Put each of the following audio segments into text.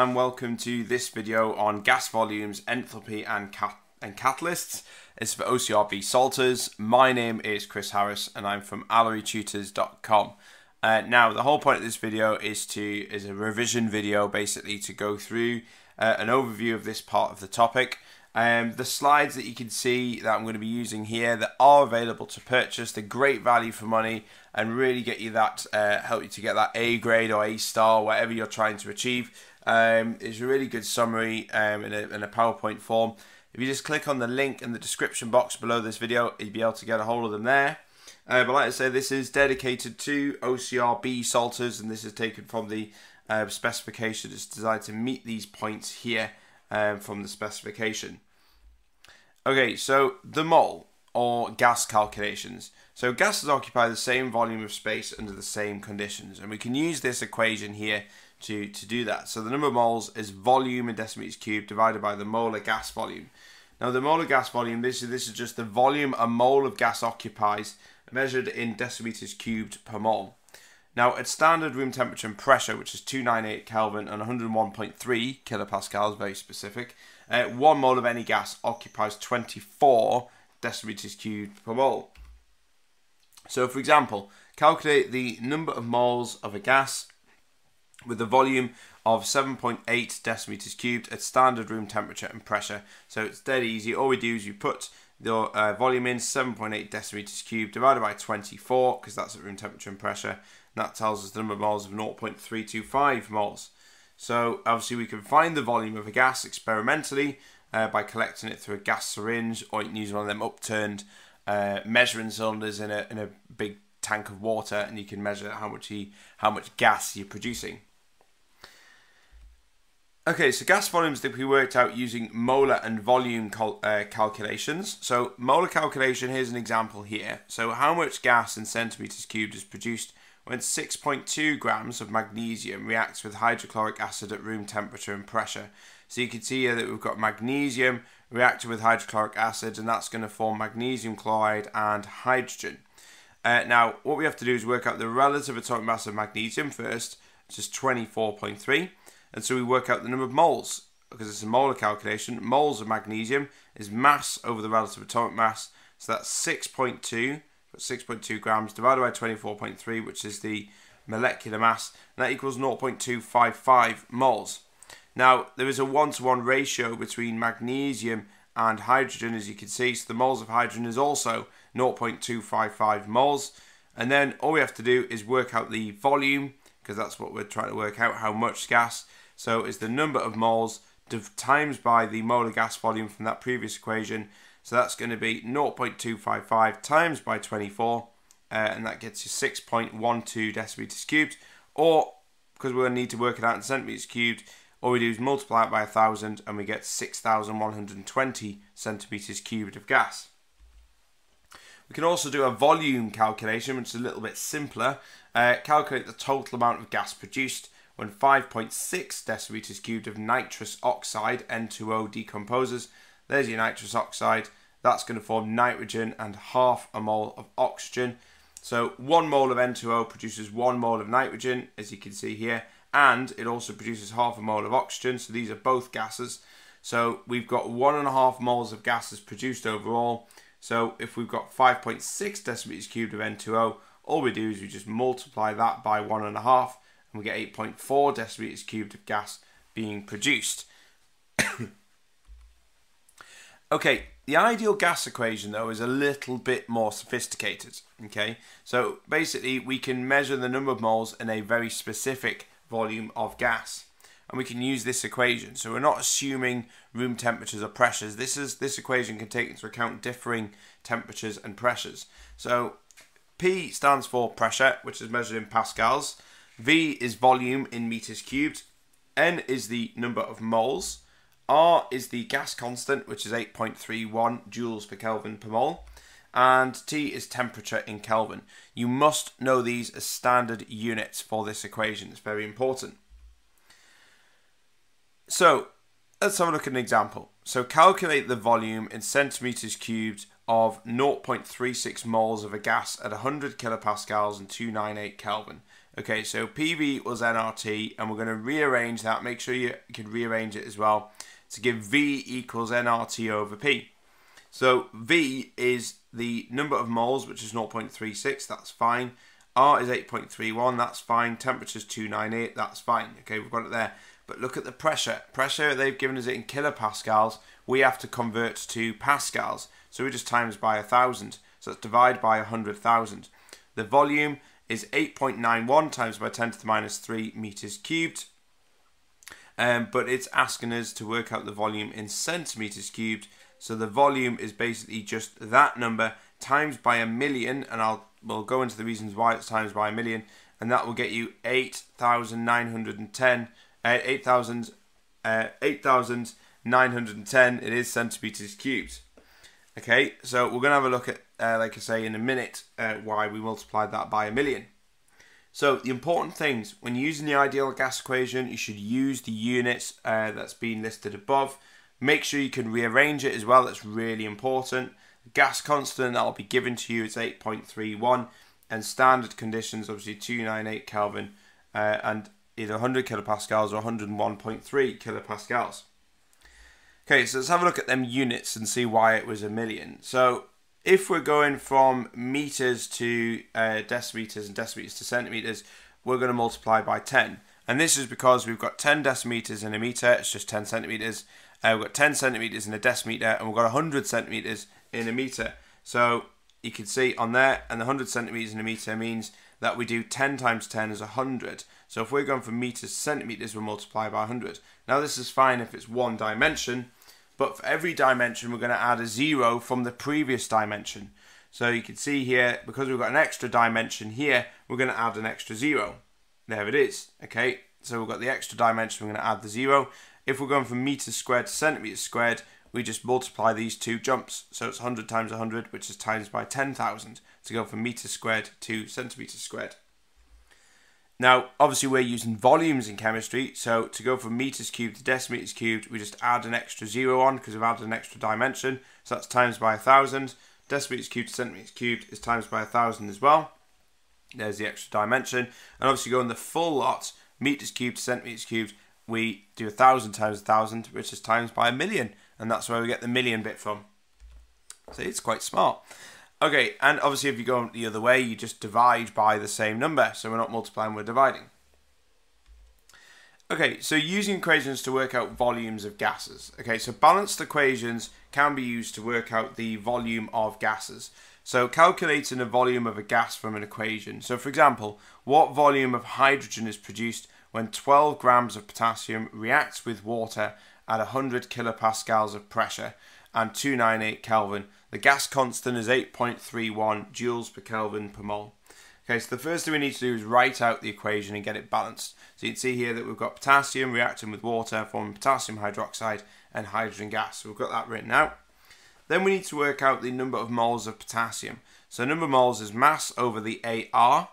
and welcome to this video on gas volumes, enthalpy and catalysts. It's for OCR salters. My name is Chris Harris and I'm from AlleryTutors.com. Now the whole point of this video is a revision video, basically to go through an overview of this part of the topic. The slides that you can see that I'm going to be using here that are available to purchase, they're great value for money and really get you that, help you to get that A grade or A star, whatever you're trying to achieve. It's a really good summary in a PowerPoint form. If you just click on the link in the description box below this video, you'll be able to get a hold of them there. But like I say, this is dedicated to OCR salters, and this is taken from the specification. It's designed to meet these points here from the specification. Okay, so the mole or gas calculations. So gases occupy the same volume of space under the same conditions, and we can use this equation here to do that. So the number of moles is volume in decimeters cubed divided by the molar gas volume. Now the molar gas volume, this is just the volume a mole of gas occupies, measured in decimeters cubed per mole. Now at standard room temperature and pressure, which is 298 Kelvin and 101.3 kilopascals, very specific, 1 mole of any gas occupies 24 decimeters cubed per mole. So for example, calculate the number of moles of a gas with a volume of 7.8 decimeters cubed at standard room temperature and pressure. So it's dead easy. All we do is you put the volume in, 7.8 decimeters cubed divided by 24, because that's at room temperature and pressure, and that tells us the number of moles of 0.325 moles. So obviously we can find the volume of a gas experimentally by collecting it through a gas syringe, or you can use one of them upturned measuring cylinders in a big tank of water, and you can measure how much gas you're producing. Okay, so gas volumes that we worked out using molar and volume calculations. So molar calculation, here's an example here. So how much gas in centimeters cubed is produced when 6.2 grams of magnesium reacts with hydrochloric acid at room temperature and pressure. So you can see here that we've got magnesium reacted with hydrochloric acid, and that's going to form magnesium chloride and hydrogen. Now what we have to do is work out the relative atomic mass of magnesium first, which is 24.3. And so we work out the number of moles, because it's a molar calculation. Moles of magnesium is mass over the relative atomic mass. So that's 6.2 grams divided by 24.3, which is the molecular mass. And that equals 0.255 moles. Now, there is a one-to-one ratio between magnesium and hydrogen, as you can see. So the moles of hydrogen is also 0.255 moles. And then all we have to do is work out the volume, because that's what we're trying to work out, how much gas. So it's the number of moles times by the molar gas volume from that previous equation. So that's going to be 0.255 times by 24, and that gets you 6.12 decimeters cubed. Or, because we're going to need to work it out in centimeters cubed, all we do is multiply it by 1,000 and we get 6,120 centimeters cubed of gas. We can also do a volume calculation, which is a little bit simpler. Calculate the total amount of gas produced when 5.6 decimeters cubed of nitrous oxide, N2O, decomposes. There's your nitrous oxide. That's going to form nitrogen and half a mole of oxygen. So 1 mole of N2O produces 1 mole of nitrogen, as you can see here, and it also produces half a mole of oxygen. So these are both gases. So we've got 1.5 moles of gases produced overall. So if we've got 5.6 decimeters cubed of N2O, all we do is we just multiply that by 1.5, and we get 8.4 decimeters cubed of gas being produced. Okay, the ideal gas equation though is a little bit more sophisticated. Okay, so basically we can measure the number of moles in a very specific volume of gas, and we can use this equation. So we're not assuming room temperatures or pressures. This equation can take into account differing temperatures and pressures. So P stands for pressure, which is measured in pascals. V is volume in meters cubed. N is the number of moles. R is the gas constant, which is 8.31 joules per Kelvin per mole. And T is temperature in Kelvin. You must know these as standard units for this equation. It's very important. So let's have a look at an example. So calculate the volume in centimeters cubed of 0.36 moles of a gas at 100 kilopascals and 298 Kelvin. Okay, so PV equals nRT, and we're going to rearrange that. Make sure you can rearrange it as well to give V equals nRT over P. So V is the number of moles, which is 0.36, that's fine. R is 8.31, that's fine. Temperature is 298, that's fine. Okay, we've got it there. But look at the pressure. Pressure, they've given us it in kilopascals. We have to convert to pascals. So we just times by 1,000. So that's divided by 100,000. The volume is 8.91 times by 10 to the minus 3 meters cubed. But it's asking us to work out the volume in centimeters cubed. So the volume is basically just that number times by 1,000,000, and we'll go into the reasons why it's times by 1,000,000, and that will get you 8,910. 8,910. It is centimeters cubed. Okay, so we're going to have a look at, like I say, in a minute, why we multiplied that by 1,000,000. So the important things when using the ideal gas equation, you should use the units that's been listed above. Make sure you can rearrange it as well. That's really important. The gas constant that will be given to you is 8.31, and standard conditions obviously 298 Kelvin and either 100 kilopascals or 101.3 kilopascals. Okay, so let's have a look at them units and see why it was 1,000,000. So if we're going from meters to decimeters and decimeters to centimeters, we're going to multiply by 10. And this is because we've got 10 decimeters in a meter, it's just 10 centimeters. We've got 10 centimeters in a decimeter, and we've got 100 centimeters in a meter. So you can see on there, and the 100 centimeters in a meter means that we do 10 times 10 is 100. So if we're going from meters to centimeters, we'll multiply by 100. Now this is fine if it's one dimension, but for every dimension we're going to add a 0 from the previous dimension. So you can see here, because we've got an extra dimension here, we're going to add an extra 0. There it is. Okay, so we've got the extra dimension, we're going to add the 0. If we're going from meters squared to centimeters squared, we just multiply these two jumps. So it's 100 times 100, which is times by 10,000 to go from meters squared to centimeters squared. Now, obviously we're using volumes in chemistry, so to go from meters cubed to decimeters cubed, we just add an extra 0 on because we've added an extra dimension. So that's times by 1,000. Decimeters cubed to centimeters cubed is times by 1,000 as well. There's the extra dimension. And obviously going the full lot, meters cubed to centimeters cubed, we do 1,000 times 1,000, which is times by 1,000,000. And that's where we get the million bit from. So it's quite smart. Okay, and obviously if you go the other way, you just divide by the same number. So we're not multiplying, we're dividing. Okay, so using equations to work out volumes of gases. Okay, so balanced equations can be used to work out the volume of gases. So calculating the volume of a gas from an equation. So for example, what volume of hydrogen is produced when 12 grams of potassium reacts with water at 100 kilopascals of pressure and 298 Kelvin? The gas constant is 8.31 joules per Kelvin per mole. Okay, so the first thing we need to do is write out the equation and get it balanced. So you can see here that we've got potassium reacting with water, forming potassium hydroxide and hydrogen gas. So we've got that written out. Then we need to work out the number of moles of potassium. So number of moles is mass over the AR.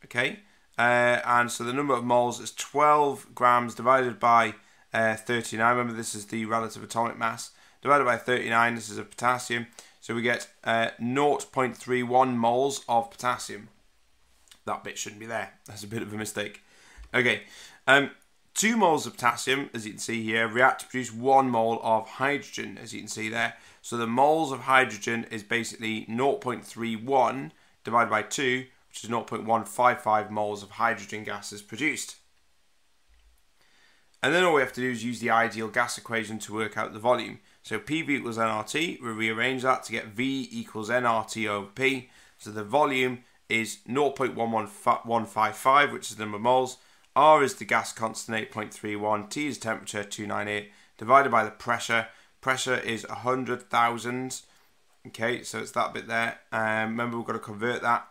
Okay, and so the number of moles is 12 grams divided by 39. Remember, this is the relative atomic mass. Divided by 39, this is of potassium. So we get 0.31 moles of potassium. That bit shouldn't be there. That's a bit of a mistake. Okay, 2 moles of potassium, as you can see here, react to produce 1 mole of hydrogen, as you can see there. So the moles of hydrogen is basically 0.31 divided by 2, which is 0.155 moles of hydrogen gas is produced. And then all we have to do is use the ideal gas equation to work out the volume. So PV equals nRT, we rearrange that to get V equals nRT over P. So the volume is 0.155, which is the number of moles. R is the gas constant, 8.31. T is temperature, 298. Divided by the pressure. Pressure is 100,000. Okay, so it's that bit there. Remember, we've got to convert that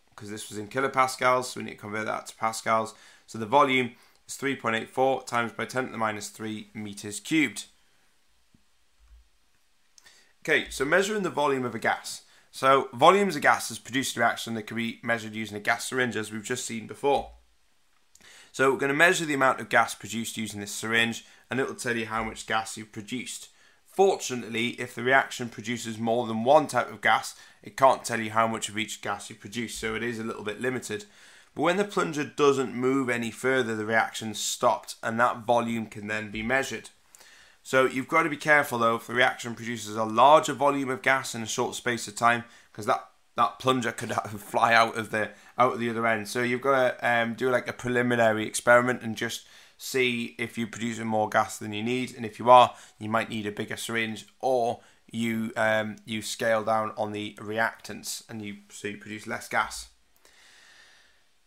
because this was in kilopascals, so we need to convert that to pascals. So the volume is 3.84 times by 10 to the minus 3 meters cubed. Okay, so measuring the volume of a gas. So volumes of gases produce a reaction that can be measured using a gas syringe, as we've just seen before. So we're going to measure the amount of gas produced using this syringe, and it will tell you how much gas you've produced. Fortunately, if the reaction produces more than one type of gas, it can't tell you how much of each gas you produce, so it is a little bit limited. But when the plunger doesn't move any further, the reaction's stopped, and that volume can then be measured. So you've got to be careful though if the reaction produces a larger volume of gas in a short space of time, because that plunger could fly out of the other end. So you've got to do like a preliminary experiment and just see if you're producing more gas than you need, and if you are, you might need a bigger syringe, or you scale down on the reactants and you produce less gas.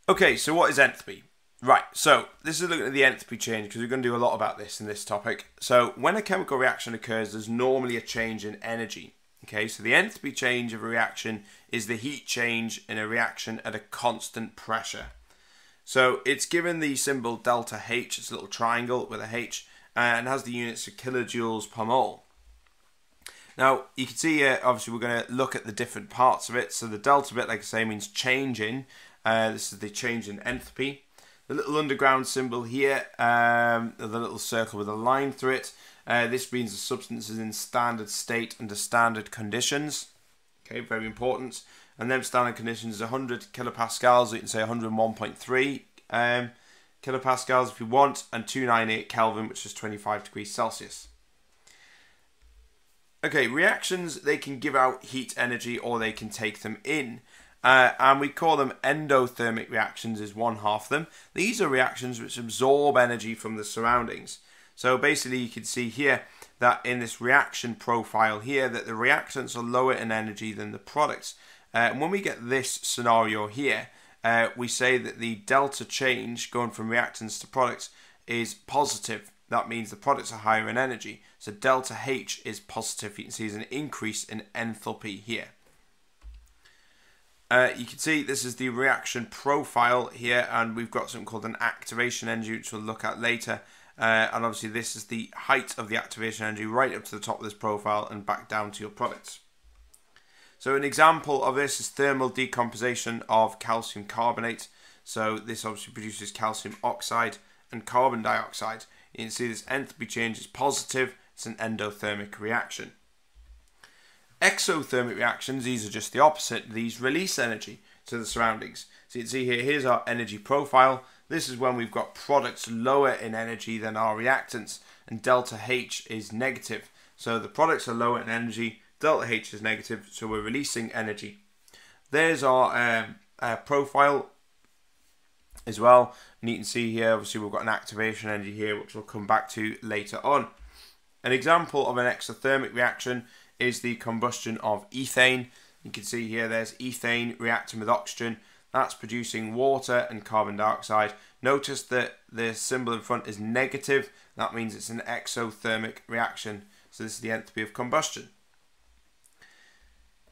Okay, so what is enthalpy? Right, so this is looking at the enthalpy change, because we're going to do a lot about this in this topic. So when a chemical reaction occurs, there's normally a change in energy. Okay, so the enthalpy change of a reaction is the heat change in a reaction at a constant pressure. So it's given the symbol delta H, it's a little triangle with a H, and has the units of kilojoules per mole. Now, you can see here, obviously we're going to look at the different parts of it. So the delta bit, like I say, means change in. This is the change in enthalpy. The little underground symbol here, the little circle with a line through it, this means the substance is in standard state under standard conditions. Okay, very important. And then standard conditions is 100 kilopascals, you can say 101.3 kilopascals if you want, and 298 Kelvin, which is 25 degrees Celsius. Okay, reactions, they can give out heat energy or they can take them in. And we call them endothermic reactions, is one half of them. These are reactions which absorb energy from the surroundings. So basically you can see here that in this reaction profile here that the reactants are lower in energy than the products. And when we get this scenario here, we say that the delta change going from reactants to products is positive. That means the products are higher in energy. So delta H is positive. You can see there's an increase in enthalpy here. You can see this is the reaction profile here, and we've got something called an activation energy, which we'll look at later. And obviously this is the height of the activation energy right up to the top of this profile and back down to your products. So an example of this is thermal decomposition of calcium carbonate. So this obviously produces calcium oxide and carbon dioxide. You can see this enthalpy change is positive. It's an endothermic reaction. Exothermic reactions, these are just the opposite. These release energy to the surroundings. So you can see here, here's our energy profile. This is when we've got products lower in energy than our reactants, and delta H is negative. So the products are lower in energy, delta H is negative, so we're releasing energy. There's our profile as well, and you can see here, obviously we've got an activation energy here, which we'll come back to later on. An example of an exothermic reaction is the combustion of ethane. You can see here there's ethane reacting with oxygen. That's producing water and carbon dioxide. Notice that the symbol in front is negative. That means it's an exothermic reaction. So this is the enthalpy of combustion.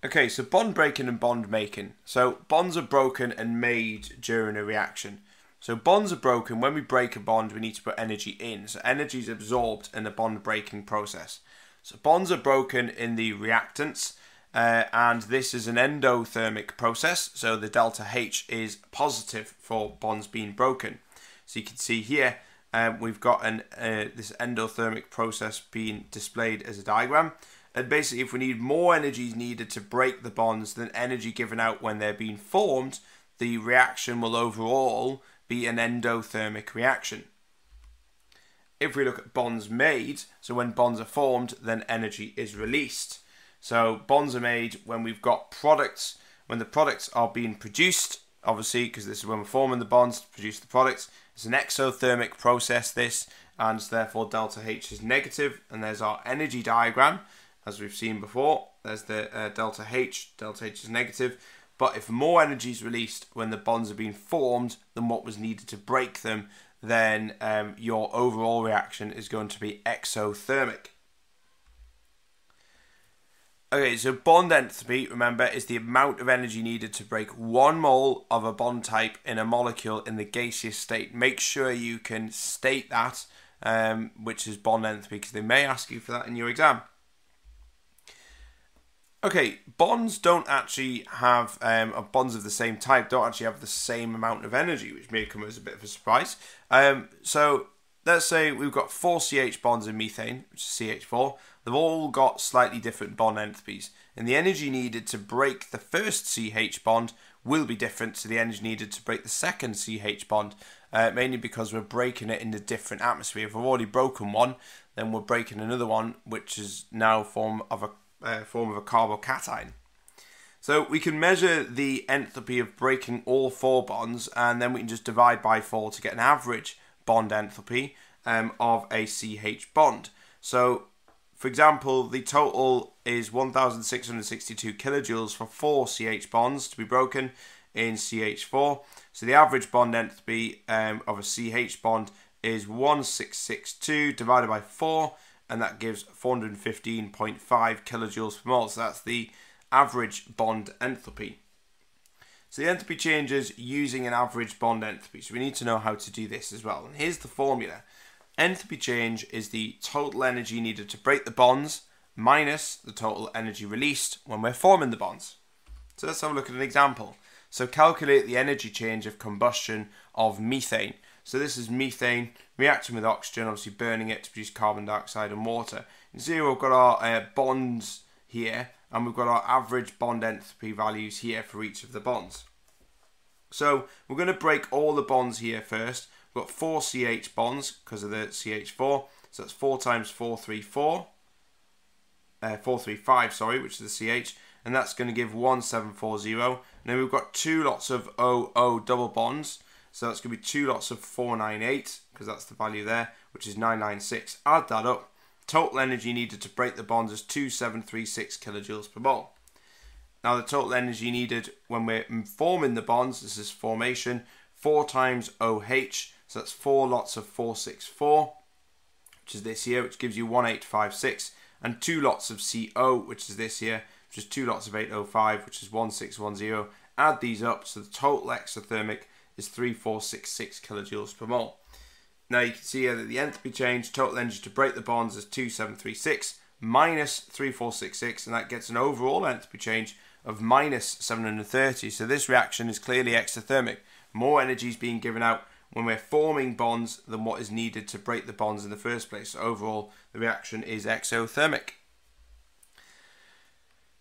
Okay, so bond breaking and bond making. So bonds are broken and made during a reaction. So bonds are broken. When we break a bond, we need to put energy in. So energy is absorbed in the bond breaking process. So bonds are broken in the reactants, and this is an endothermic process. So the delta H is positive for bonds being broken. So you can see here we've got this endothermic process being displayed as a diagram. And basically, if we need more energy needed to break the bonds than energy given out when they're being formed, the reaction will overall be an endothermic reaction. If we look at bonds made, so when bonds are formed, then energy is released. So bonds are made when we've got products, when the products are being produced, obviously, because this is when we're forming the bonds to produce the products. It's an exothermic process, this, and therefore delta H is negative. And there's our energy diagram, as we've seen before. There's the delta H is negative. But if more energy is released when the bonds are being formed than what was needed to break them, then your overall reaction is going to be exothermic. Okay, so bond enthalpy, remember, is the amount of energy needed to break 1 mole of a bond type in a molecule in the gaseous state. Make sure you can state that, which is bond enthalpy, because they may ask you for that in your exam. Okay, bonds don't actually have, bonds of the same type don't actually have the same amount of energy, which may come as a bit of a surprise. So let's say we've got 4 CH bonds in methane, which is CH4. They've all got slightly different bond enthalpies, and the energy needed to break the first CH bond will be different to the energy needed to break the second CH bond, mainly because we're breaking it in a different atmosphere. If we've already broken one, then we're breaking another one, which is now a form of a carbocation. So we can measure the enthalpy of breaking all 4 bonds, and then we can just divide by 4 to get an average bond enthalpy of a CH bond. So, for example, the total is 1,662 kilojoules for 4 CH bonds to be broken in CH4. So the average bond enthalpy of a CH bond is 1662 divided by 4, and that gives 415.5 kilojoules per mole. So that's the average bond enthalpy. So the enthalpy changes using an average bond enthalpy. So we need to know how to do this as well. And here's the formula. Enthalpy change is the total energy needed to break the bonds minus the total energy released when we're forming the bonds. So let's have a look at an example. So calculate the energy change of combustion of methane. So this is methane reacting with oxygen, obviously burning it to produce carbon dioxide and water. You can see we've got our bonds here, and we've got our average bond enthalpy values here for each of the bonds. So we're going to break all the bonds here first. We've got 4 CH bonds because of the CH4. So that's 4 times 435, sorry, which is the CH. And that's going to give 1740. And then we've got 2 lots of OO double bonds. So that's going to be 2 lots of 498, because that's the value there, which is 996. Add that up. Total energy needed to break the bonds is 2736 kilojoules per mole. Now the total energy needed when we're forming the bonds, this is formation, 4 times OH, so that's 4 lots of 464, which is this here, which gives you 1856, and 2 lots of CO, which is this here, which is 2 lots of 805, which is 1610. Add these up, so the total exothermic is 3466 kilojoules per mole. Now you can see here that the enthalpy change, total energy to break the bonds, is 2736 minus 3466, and that gets an overall enthalpy change of minus 730. So this reaction is clearly exothermic. More energy is being given out when we're forming bonds than what is needed to break the bonds in the first place. So overall, the reaction is exothermic.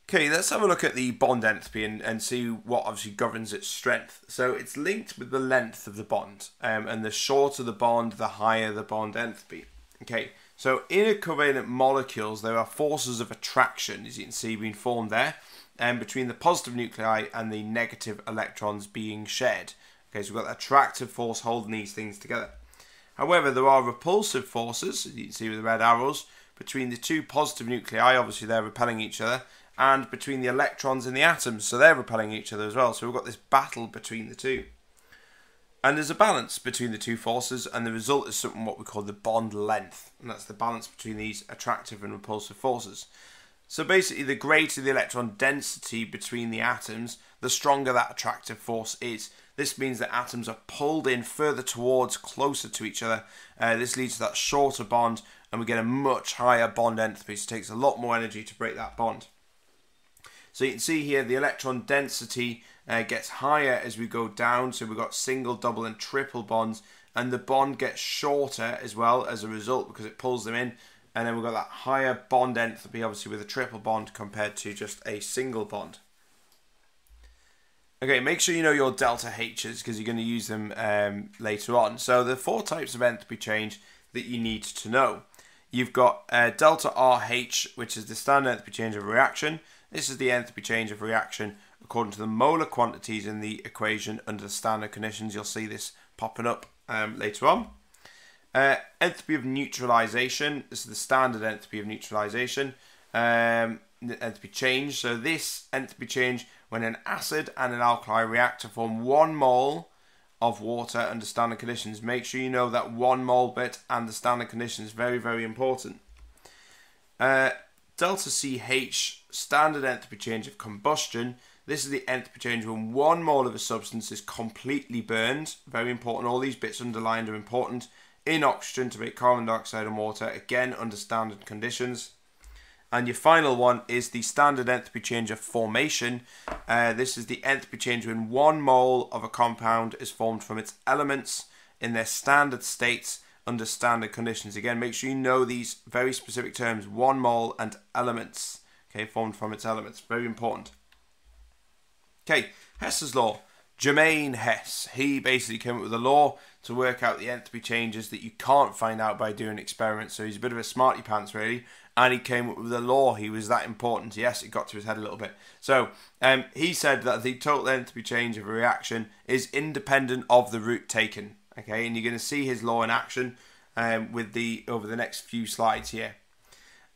Okay, let's have a look at the bond enthalpy and see what obviously governs its strength. So it's linked with the length of the bond, and the shorter the bond, the higher the bond enthalpy. Okay, so in covalent molecules, there are forces of attraction, as you can see, being formed there, between the positive nuclei and the negative electrons being shared. Okay, so we've got the attractive force holding these things together. However, there are repulsive forces, as you can see with the red arrows, between the 2 positive nuclei, obviously they're repelling each other, and between the electrons in the atoms, so they're repelling each other as well. So we've got this battle between the 2. And there's a balance between the 2 forces, and the result is something what we call the bond length, and that's the balance between these attractive and repulsive forces. So basically, the greater the electron density between the atoms, the stronger that attractive force is. This means that atoms are pulled in further towards, closer to each other. This leads to that shorter bond, and we get a much higher bond enthalpy. So it takes a lot more energy to break that bond. So you can see here the electron density gets higher as we go down. So we've got single, double and triple bonds, and the bond gets shorter as well as a result because it pulls them in. And then we've got that higher bond enthalpy, obviously with a triple bond compared to just a single bond. Okay, make sure you know your delta H's because you're going to use them later on. So the 4 types of enthalpy change that you need to know. You've got delta RH, which is the standard enthalpy change of a reaction. This is the enthalpy change of reaction according to the molar quantities in the equation under the standard conditions. You'll see this popping up later on. Enthalpy of neutralization. This is the standard enthalpy of neutralization. Enthalpy change. So this enthalpy change when an acid and an alkali react to form 1 mole of water under standard conditions. Make sure you know that 1 mole bit and the standard conditions. Very, very important. Delta CH, standard enthalpy change of combustion. This is the enthalpy change when 1 mole of a substance is completely burned. Very important. All these bits underlined are important. In oxygen to make carbon dioxide and water, again under standard conditions. And your final one is the standard enthalpy change of formation. This is the enthalpy change when 1 mole of a compound is formed from its elements in their standard states under standard conditions. Again, make sure you know these very specific terms, 1 mole and elements, okay, formed from its elements. Very important. Okay, Hess's law. Germain Hess, he basically came up with a law to work out the enthalpy changes that you can't find out by doing experiments. So he's a bit of a smarty pants, really, and he came up with a law. He was that important. Yes, it got to his head a little bit. So he said that the total enthalpy change of a reaction is independent of the route taken. Okay, and you're going to see his law in action over the next few slides here.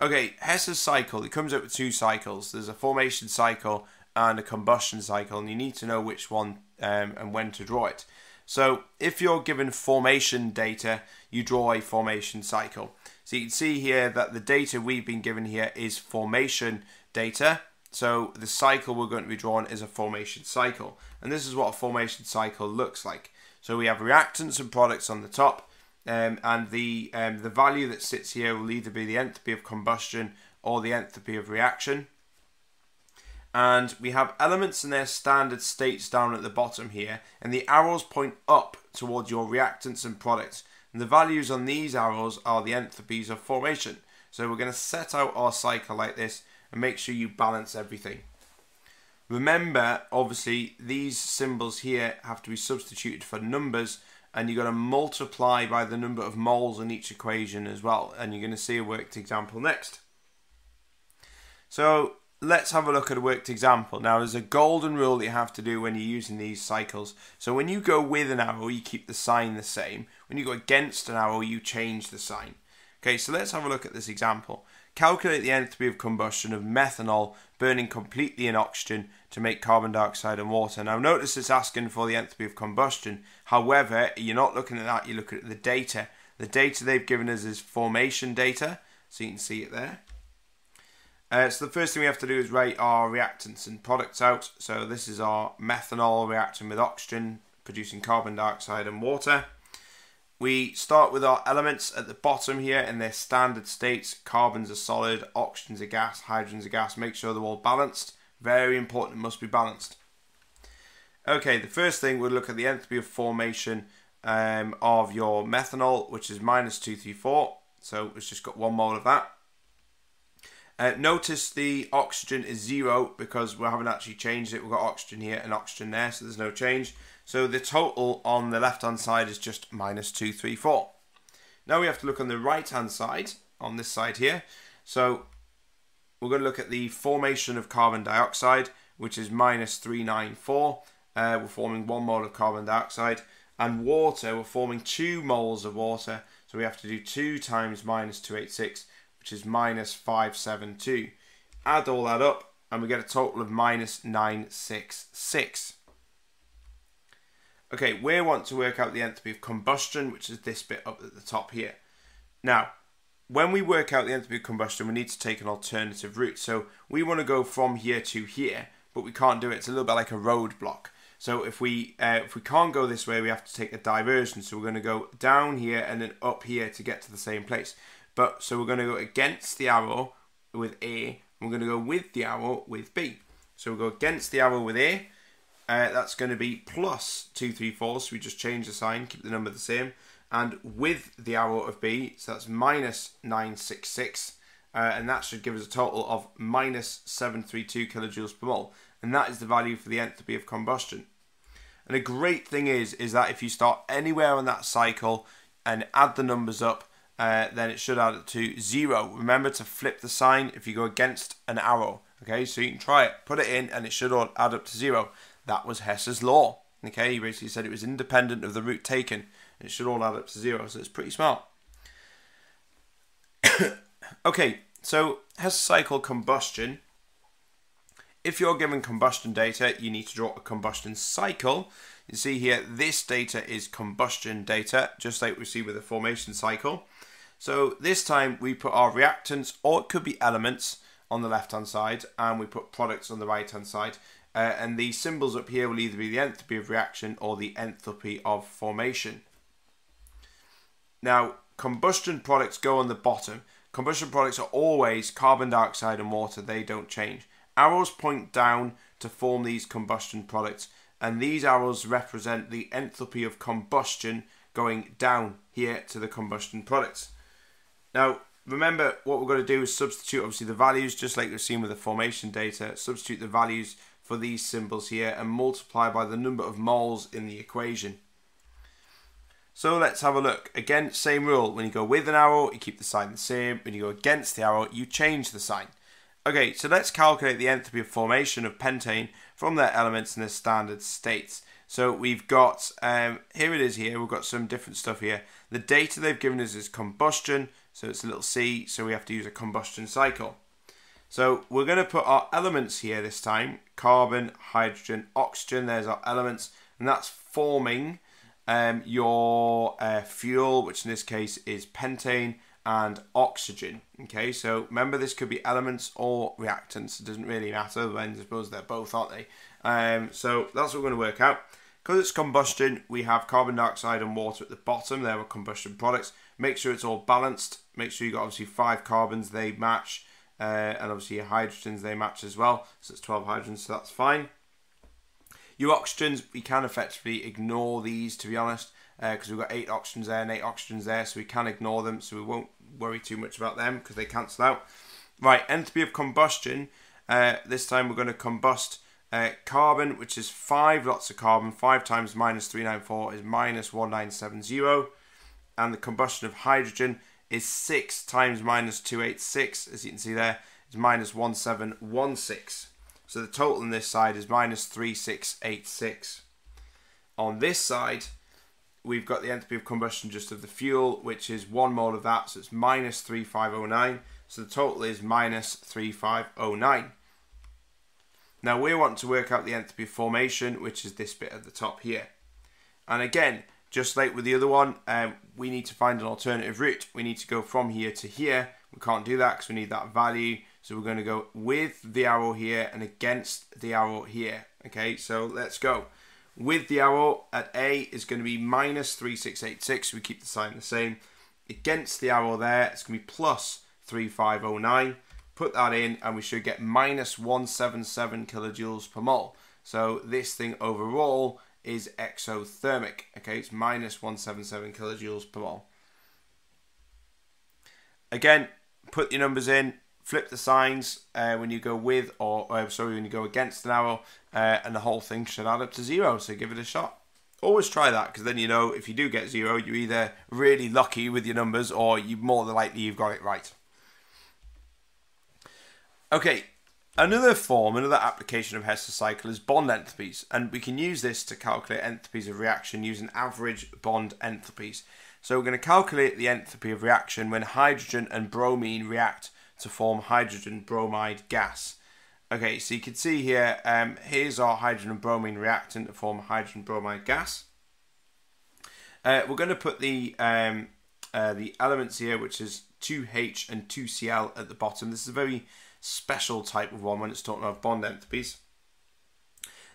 Okay, Hess's cycle, it comes up with 2 cycles. There's a formation cycle and a combustion cycle, and you need to know which one and when to draw it. So if you're given formation data, you draw a formation cycle. So you can see here that the data we've been given here is formation data. So the cycle we're going to be drawing is a formation cycle. And this is what a formation cycle looks like. So we have reactants and products on the top, and the value that sits here will either be the enthalpy of combustion or the enthalpy of reaction. And we have elements in their standard states down at the bottom here, and the arrows point up towards your reactants and products. And the values on these arrows are the enthalpies of formation. So we're going to set out our cycle like this and make sure you balance everything. Remember, obviously, these symbols here have to be substituted for numbers, and you've got to multiply by the number of moles in each equation as well. And you're going to see a worked example next. So let's have a look at a worked example. Now, there's a golden rule that you have to do when you're using these cycles. So when you go with an arrow, you keep the sign the same. When you go against an arrow, you change the sign. Okay, so let's have a look at this example. Calculate the enthalpy of combustion of methanol burning completely in oxygen to make carbon dioxide and water. Now notice it's asking for the enthalpy of combustion. However, you're not looking at that, you're looking at the data. The data they've given us is formation data, so you can see it there. So the first thing we have to do is write our reactants and products out. So this is our methanol reacting with oxygen, producing carbon dioxide and water. We start with our elements at the bottom here in their standard states. Carbons are solid, oxygens are gas, hydrogens are gas. Make sure they're all balanced. Very important, it must be balanced. Okay, the first thing we'll look at the enthalpy of formation of your methanol, which is -234. So it's just got 1 mole of that. Notice the oxygen is 0 because we haven't actually changed it. We've got oxygen here and oxygen there, so there's no change. So the total on the left-hand side is just -234. Now we have to look on the right-hand side, on this side here. So we're going to look at the formation of carbon dioxide, which is -394. We're forming 1 mole of carbon dioxide. And water, we're forming 2 moles of water. So we have to do 2 times -286, which is -572. Add all that up, and we get a total of -966. Okay, we want to work out the enthalpy of combustion, which is this bit up at the top here. Now, when we work out the enthalpy of combustion, we need to take an alternative route. So we want to go from here to here, but we can't do it. It's a little bit like a roadblock. So if we can't go this way, we have to take a diversion. So we're going to go down here and then up here to get to the same place. So we're going to go against the arrow with A, and we're going to go with the arrow with B. So we'll go against the arrow with A. That's going to be +234, so we just change the sign, keep the number the same. And with the arrow of B, so that's -966, and that should give us a total of -732 kilojoules per mole. And that is the value for the enthalpy of combustion. And a great thing is that if you start anywhere on that cycle and add the numbers up, then it should add it to 0. Remember to flip the sign if you go against an arrow. Okay, so you can try it, put it in, and it should all add up to 0. That was Hess's law. Okay, he basically said it was independent of the route taken. It should all add up to 0, so it's pretty smart. Okay, so Hess cycle combustion. If you're given combustion data, you need to draw a combustion cycle. You see here, this data is combustion data, just like we see with the formation cycle. So this time we put our reactants, or it could be elements, on the left-hand side, and we put products on the right-hand side. And the symbols up here will either be the enthalpy of reaction or the enthalpy of formation. Now, combustion products go on the bottom. Combustion products are always carbon dioxide and water. They don't change. Arrows point down to form these combustion products, and these arrows represent the enthalpy of combustion going down here to the combustion products. Now, remember what we're going to do is substitute obviously the values, just like we've seen with the formation data, substitute the values for these symbols here and multiply by the number of moles in the equation. So let's have a look. Again, same rule. When you go with an arrow, you keep the sign the same. When you go against the arrow, you change the sign. Okay, so let's calculate the enthalpy of formation of pentane from their elements in their standard states. So we've got, here it is here, we've got some different stuff here. The data they've given us is combustion, so it's a little c, so we have to use a combustion cycle. So we're going to put our elements here this time, carbon, hydrogen, oxygen, there's our elements, and that's forming your fuel, which in this case is pentane and oxygen. Okay, so remember this could be elements or reactants, it doesn't really matter, I suppose they're both, aren't they? So that's what we're going to work out. Because it's combustion, we have carbon dioxide and water at the bottom, there are combustion products. Make sure it's all balanced, make sure you've got obviously 5 carbons, they match, and obviously your hydrogens, they match as well, so it's 12 hydrogens, so that's fine. Your oxygens, we can effectively ignore these, to be honest, because we've got 8 oxygens there and 8 oxygens there, so we can ignore them, so we won't worry too much about them because they cancel out. Right, enthalpy of combustion, this time we're going to combust carbon, which is 5 lots of carbon, 5 times minus 394 is minus 1970, and the combustion of hydrogen is 6 times minus 286, as you can see there, is minus 1716. So the total on this side is minus 3686. On this side, we've got the enthalpy of combustion just of the fuel, which is 1 mole of that, so it's minus 3509. So the total is minus 3509. Now we want to work out the enthalpy of formation, which is this bit at the top here. And again, just like with the other one, we need to find an alternative route. We need to go from here to here. We can't do that because we need that value. So we're going to go with the arrow here and against the arrow here. Okay, so let's go. With the arrow at A is going to be minus 3686. We keep the sign the same. Against the arrow there, it's going to be plus 3509. Put that in and we should get minus 177 kilojoules per mole. So this thing overall is exothermic. Okay, it's minus 177 kilojoules per mole. Again, put your numbers in, flip the signs when you go with when you go against an arrow, and the whole thing should add up to 0. So give it a shot. Always try that, because then you know if you do get 0, you're either really lucky with your numbers or you more than likely you've got it right. Okay, another application of Hess's cycle is bond enthalpies, and we can use this to calculate enthalpies of reaction using average bond enthalpies. So we're going to calculate the enthalpy of reaction when hydrogen and bromine react to form hydrogen bromide gas. Okay, so you can see here, here's our hydrogen and bromine reactant to form hydrogen bromide gas. We're going to put the elements here, which is 2H and 2Cl at the bottom. This is a very special type of one when it's talking about bond enthalpies.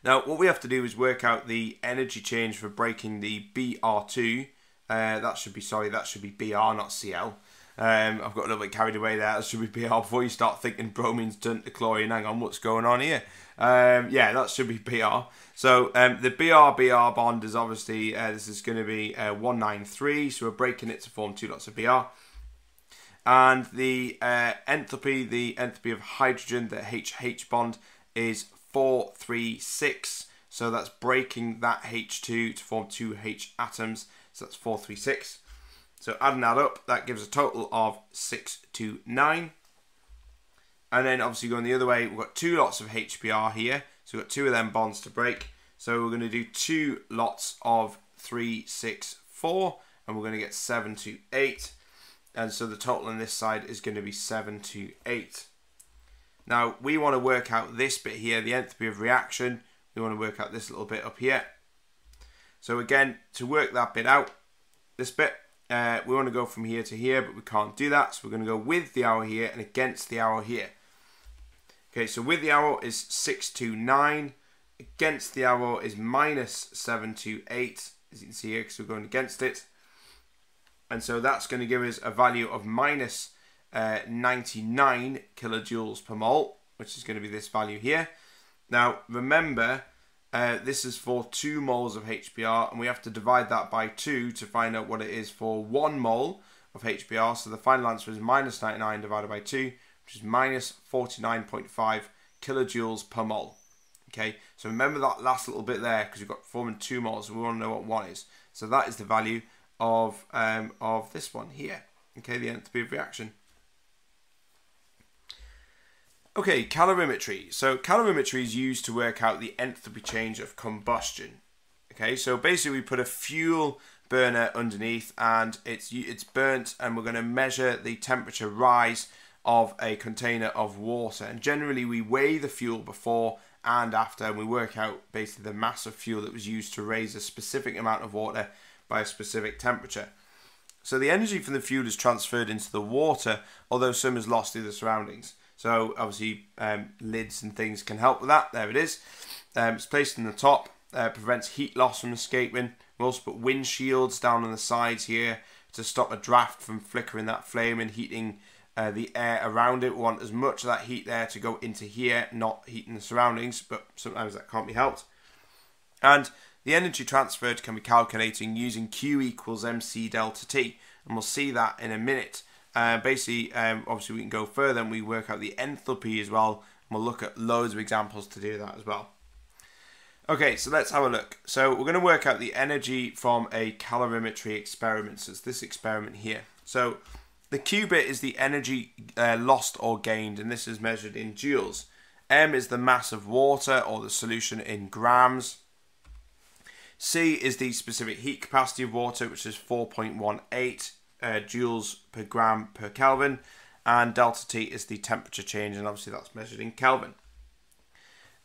Now, what we have to do is work out the energy change for breaking the Br2. That should be Br, not Cl. I've got a little bit carried away there. That should be Br before you start thinking bromine's turned to chlorine. Hang on, what's going on here? Yeah, that should be Br. So the Br-Br bond is obviously, this is going to be 193, so we're breaking it to form 2 lots of Br. And the enthalpy of hydrogen, the HH bond, is 436. So that's breaking that H2 to form 2 H atoms. So that's 436. So adding that up, that gives a total of 629. And then obviously going the other way, we've got 2 lots of HBr here. So we've got 2 of them bonds to break. So we're going to do 2 lots of 364. And we're going to get 728. And so the total on this side is going to be 728. Now we want to work out this bit here, the enthalpy of reaction. We want to work out this little bit up here. So again, to work that bit out, this bit, we want to go from here to here, but we can't do that. So we're going to go with the arrow here and against the arrow here. Okay, so with the arrow is 629. Against the arrow is minus 728, as you can see here, because we're going against it. And so that's going to give us a value of minus 99 kilojoules per mole, which is going to be this value here. Now, remember, This is for 2 moles of HBr, and we have to divide that by 2 to find out what it is for 1 mole of HBr. So the final answer is minus 99 divided by 2, which is minus 49.5 kilojoules per mole. Okay, so remember that last little bit there, because we've got forming 2 moles, so we want to know what 1 is. So that is the value of this one here. Okay, the enthalpy of reaction. Okay, calorimetry. So calorimetry is used to work out the enthalpy change of combustion. Okay, so basically we put a fuel burner underneath and it's burnt, and we're going to measure the temperature rise of a container of water. And generally we weigh the fuel before and after, and we work out basically the mass of fuel that was used to raise a specific amount of water by a specific temperature. So the energy from the fuel is transferred into the water, although some is lost through the surroundings. So obviously lids and things can help with that. There it is. It's placed in the top, prevents heat loss from escaping. We also put windshields down on the sides here to stop a draft from flickering that flame and heating the air around it. We want as much of that heat there to go into here, not heating the surroundings, but sometimes that can't be helped. And the energy transferred can be calculated using Q equals MC delta T, and we'll see that in a minute. Basically, obviously we can go further and we work out the enthalpy as well, and we'll look at loads of examples to do that as well. Okay, so let's have a look. So we're going to work out the energy from a calorimetry experiment. So it's this experiment here. So the Q bit is the energy lost or gained, and this is measured in joules. M is the mass of water or the solution in grams. C is the specific heat capacity of water, which is 4.18 joules per gram per Kelvin, and delta T is the temperature change, and obviously that's measured in Kelvin.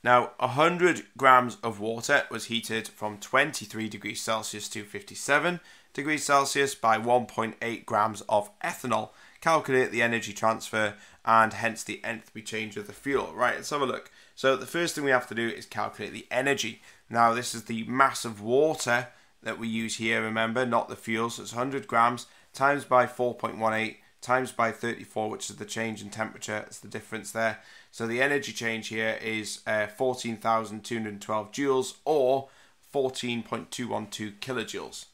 Now 100 grams of water was heated from 23 degrees Celsius to 57 degrees Celsius by 1.8 grams of ethanol. Calculate the energy transfer and hence the enthalpy change of the fuel. Right, let's have a look. So the first thing we have to do is calculate the energy. Now this is the mass of water that we use here, remember, not the fuel. So it's 100 grams times by 4.18 times by 34, which is the change in temperature. It's the difference there. So the energy change here is 14,212 joules, or 14.212 kilojoules.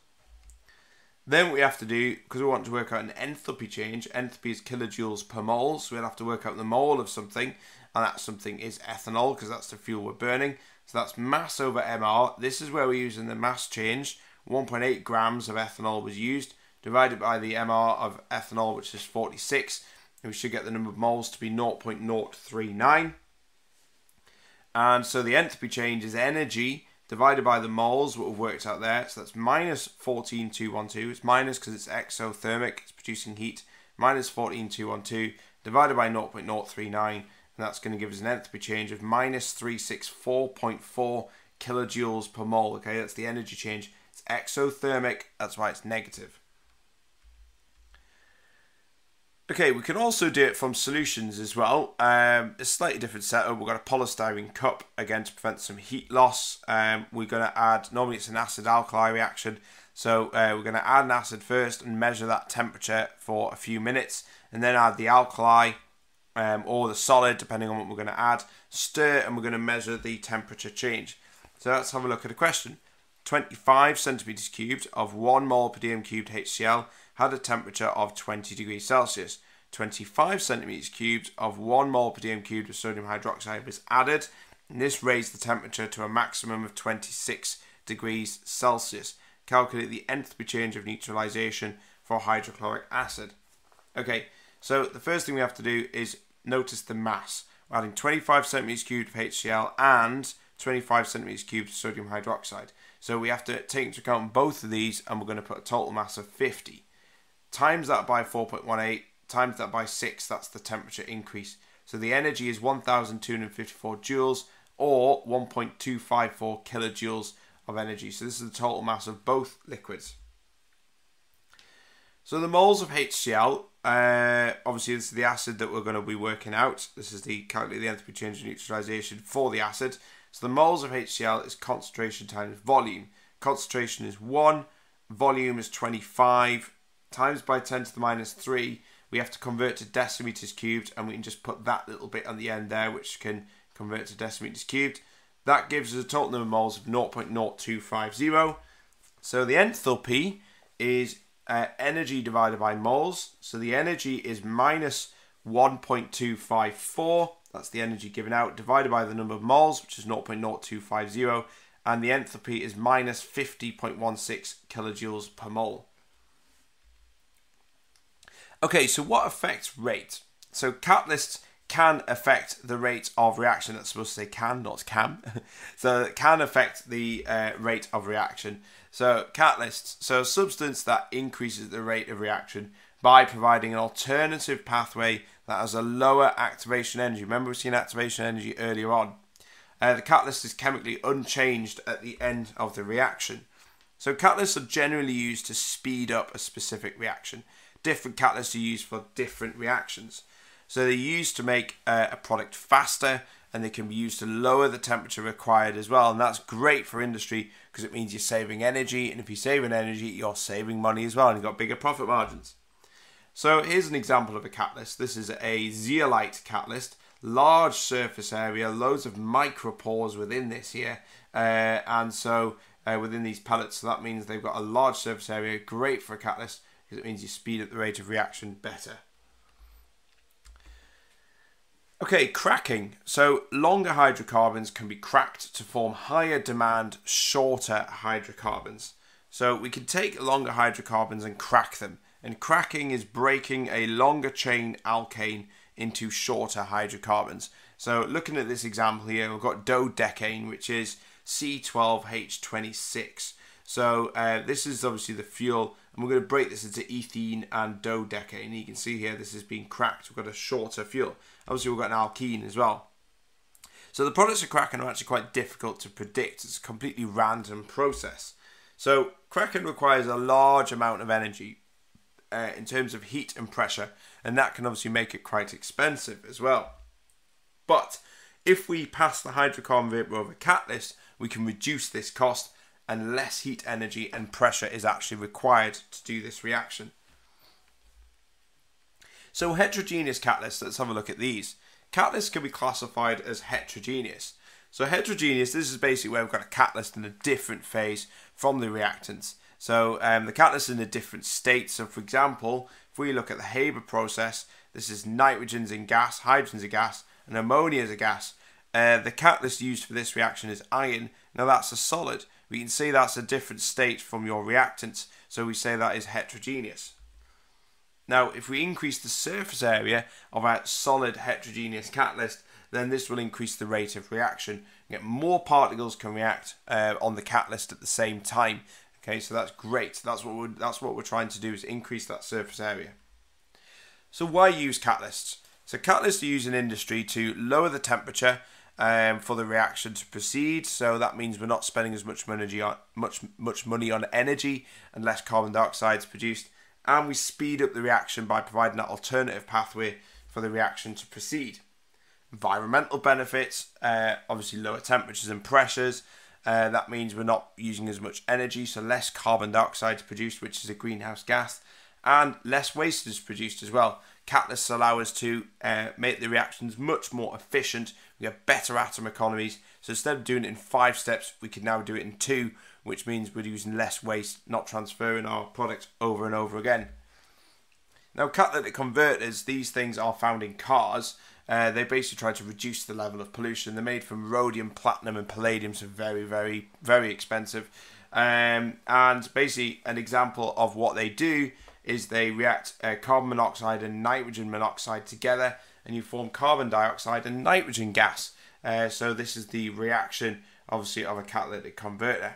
Then we have to do, because we want to work out an enthalpy change, enthalpy is kilojoules per mole, so we'll have to work out the mole of something, and that something is ethanol, because that's the fuel we're burning. So that's mass over MR. This is where we're using the mass change. 1.8 grams of ethanol was used, divided by the MR of ethanol, which is 46. And we should get the number of moles to be 0.039. And so the enthalpy change is energy divided by the moles, what we've worked out there. So that's minus 14,212. It's minus because it's exothermic, it's producing heat. Minus 14,212 divided by 0.039. And that's going to give us an enthalpy change of minus 364.4 kilojoules per mole. Okay, that's the energy change. It's exothermic, that's why it's negative. Okay, we can also do it from solutions as well. A slightly different setup. We've got a polystyrene cup, again, to prevent some heat loss. We're going to add, normally it's an acid-alkali reaction, so we're going to add an acid first and measure that temperature for a few minutes, and then add the alkali or the solid, depending on what we're going to add, stir, and we're going to measure the temperature change. So let's have a look at a question. 25 centimeters cubed of 1 mole per dm cubed HCl had a temperature of 20 degrees Celsius. 25 centimeters cubed of 1 mole per dm cubed of sodium hydroxide was added, and this raised the temperature to a maximum of 26 degrees Celsius. Calculate the enthalpy change of neutralization for hydrochloric acid. Okay, so the first thing we have to do is notice the mass. We're adding 25 centimeters cubed of HCl and 25 centimeters cubed of sodium hydroxide. So we have to take into account both of these, and we're going to put a total mass of 50. Times that by 4.18, times that by 6, that's the temperature increase. So the energy is 1,254 joules, or 1.254 kilojoules of energy. So this is the total mass of both liquids. So the moles of HCl, obviously this is the acid that we're going to be working out. This is the calculate the enthalpy change of neutralization for the acid. So the moles of HCl is concentration times volume. Concentration is 1, volume is 25, times by 10 to the minus 3. We have to convert to decimeters cubed, and we can just put that little bit on the end there, which can convert to decimeters cubed. That gives us a total number of moles of 0.0250. So the enthalpy is energy divided by moles. So the energy is minus 1.254. That's the energy given out, divided by the number of moles, which is 0.0250. And the enthalpy is minus 50.16 kilojoules per mole. Okay, so what affects rate? So catalysts can affect the rate of reaction. That's supposed to say can, not can. So it can affect the rate of reaction. So catalysts, so a substance that increases the rate of reaction by providing an alternative pathway that has a lower activation energy. Remember we've seen activation energy earlier on. The catalyst is chemically unchanged at the end of the reaction. So catalysts are generally used to speed up a specific reaction. Different catalysts are used for different reactions. So they're used to make a product faster, and they can be used to lower the temperature required as well. And that's great for industry because it means you're saving energy. And if you're saving energy, you're saving money as well, and you've got bigger profit margins. So here's an example of a catalyst. This is a zeolite catalyst. Large surface area, loads of micropores within this here. And so within these pellets, so that means they've got a large surface area. Great for a catalyst, because it means you speed up the rate of reaction better. Okay, cracking. So longer hydrocarbons can be cracked to form higher demand, shorter hydrocarbons. So we can take longer hydrocarbons and crack them. And cracking is breaking a longer chain alkane into shorter hydrocarbons. So looking at this example here, we've got dodecane, which is C12H26. So this is obviously the fuel, and we're going to break this into ethene and dodecane. You can see here this is being cracked. We've got a shorter fuel. Obviously we've got an alkene as well. So the products of cracking are actually quite difficult to predict. It's a completely random process. So cracking requires a large amount of energy in terms of heat and pressure, and that can obviously make it quite expensive as well. But if we pass the hydrocarbon vapor over catalyst, we can reduce this cost, and less heat energy and pressure is actually required to do this reaction. So heterogeneous catalysts, let's have a look at these. Catalysts can be classified as heterogeneous. So heterogeneous, this is basically where we've got a catalyst in a different phase from the reactants. So the catalyst is in a different state. So for example, if we look at the Haber process, this is nitrogen's in gas, hydrogen's a gas, and ammonia is a gas. The catalyst used for this reaction is iron. Now that's a solid. We can see that's a different state from your reactants, so we say that is heterogeneous. Now, if we increase the surface area of our solid heterogeneous catalyst, then this will increase the rate of reaction. You get more particles can react on the catalyst at the same time. Okay, so that's great. That's what we're trying to do, is increase that surface area. So why use catalysts? So catalysts are used in industry to lower the temperature for the reaction to proceed. So that means we're not spending as much money on energy, and less carbon dioxide is produced. And we speed up the reaction by providing that alternative pathway for the reaction to proceed. Environmental benefits, obviously lower temperatures and pressures. That means we're not using as much energy, so less carbon dioxide is produced, which is a greenhouse gas, and less waste is produced as well. Catalysts allow us to make the reactions much more efficient. We have better atom economies. So instead of doing it in 5 steps, we can now do it in 2, which means we're using less waste, not transferring our product over and over again. Now, catalytic converters, these things are found in cars. They basically try to reduce the level of pollution. They're made from rhodium, platinum, and palladium, so very, very, very expensive. And basically, an example of what they do is they react carbon monoxide and nitrogen monoxide together, and you form carbon dioxide and nitrogen gas. So this is the reaction, obviously, of a catalytic converter.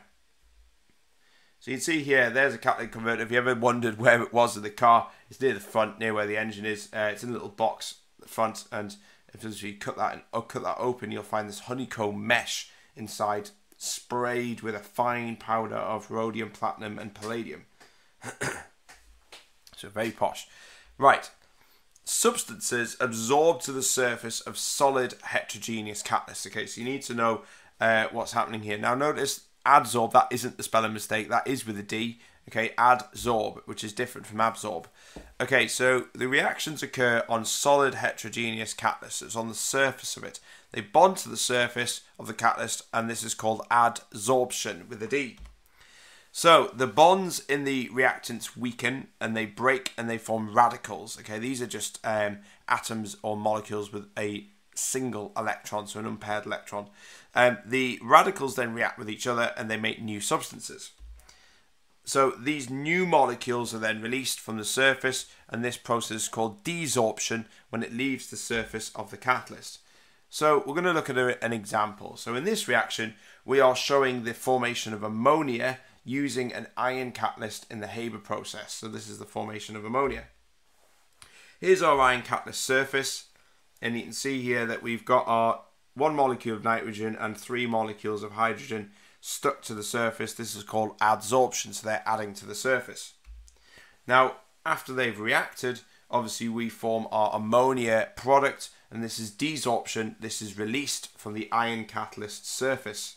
So you can see here, there's a catalytic converter. If you ever wondered where it was in the car, it's near the front, near where the engine is. It's in a little box at the front, and if you cut that open, you'll find this honeycomb mesh inside, sprayed with a fine powder of rhodium, platinum, and palladium. So very posh. Right. Substances absorb to the surface of solid heterogeneous catalysts. Okay, so you need to know what's happening here. Now notice adsorb, that isn't the spelling mistake, that is with a D. Okay, adsorb, which is different from absorb. Okay, so the reactions occur on solid heterogeneous catalysts. It's on the surface of it. They bond to the surface of the catalyst, and this is called adsorption with a D. So the bonds in the reactants weaken and they break and they form radicals. Okay, these are just atoms or molecules with a single electron, so an unpaired electron. The radicals then react with each other and they make new substances. So these new molecules are then released from the surface, and this process is called desorption when it leaves the surface of the catalyst. So we're going to look at an example. So in this reaction, we are showing the formation of ammonia using an ion catalyst in the Haber process. So this is the formation of ammonia. Here's our ion catalyst surface, and you can see here that we've got our 1 molecule of nitrogen and 3 molecules of hydrogen stuck to the surface. This is called adsorption, so they're adding to the surface. Now, after they've reacted, obviously we form our ammonia product, and this is desorption. This is released from the ion catalyst surface.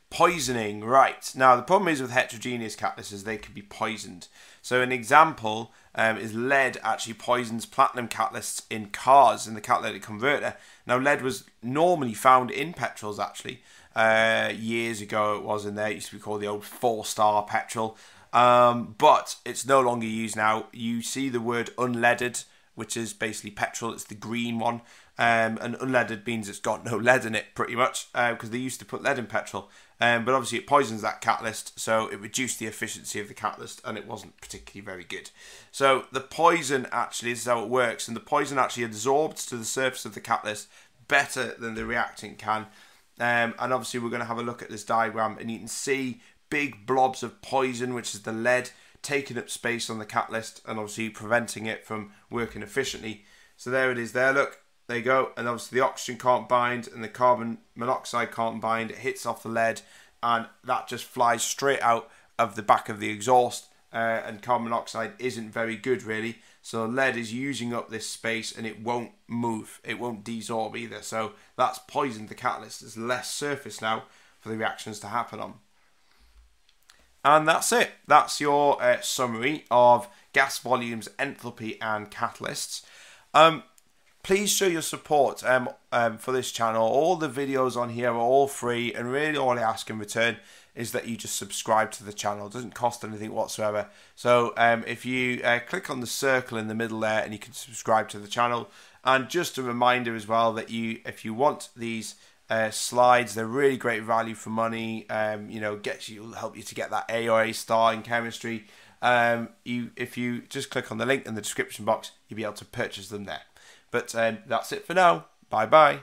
Poisoning, right. Now, the problem is with heterogeneous catalysts is they can be poisoned. So an example is lead actually poisons platinum catalysts in cars, in the catalytic converter. Now, lead was normally found in petrols, actually. Years ago it was in there. It used to be called the old 4-star petrol. But it's no longer used now. You see the word unleaded, which is basically petrol. It's the green one. And unleaded means it's got no lead in it, pretty much, because they used to put lead in petrol. But obviously it poisons that catalyst, so it reduced the efficiency of the catalyst, and it wasn't particularly very good. So the poison actually, this is how it works, and the poison actually adsorbs to the surface of the catalyst better than the reactant can. And obviously we're going to have a look at this diagram, and you can see big blobs of poison, which is the lead, taking up space on the catalyst and obviously preventing it from working efficiently. So there it is there, look. There you go, and obviously the oxygen can't bind and the carbon monoxide can't bind. It hits off the lead and that just flies straight out of the back of the exhaust, and carbon monoxide isn't very good really. So lead is using up this space and it won't move, it won't desorb either. So that's poisoned the catalyst. There's less surface now for the reactions to happen on. And that's it. That's your summary of gas volumes, enthalpy and catalysts. Please show your support for this channel. All the videos on here are all free, and really all I ask in return is that you just subscribe to the channel. It doesn't cost anything whatsoever. So if you click on the circle in the middle there, and you can subscribe to the channel. And just a reminder as well that if you want these slides, they're really great value for money. You know, will help you to get that A or A star in chemistry. If you just click on the link in the description box, you'll be able to purchase them there. But that's it for now. Bye bye.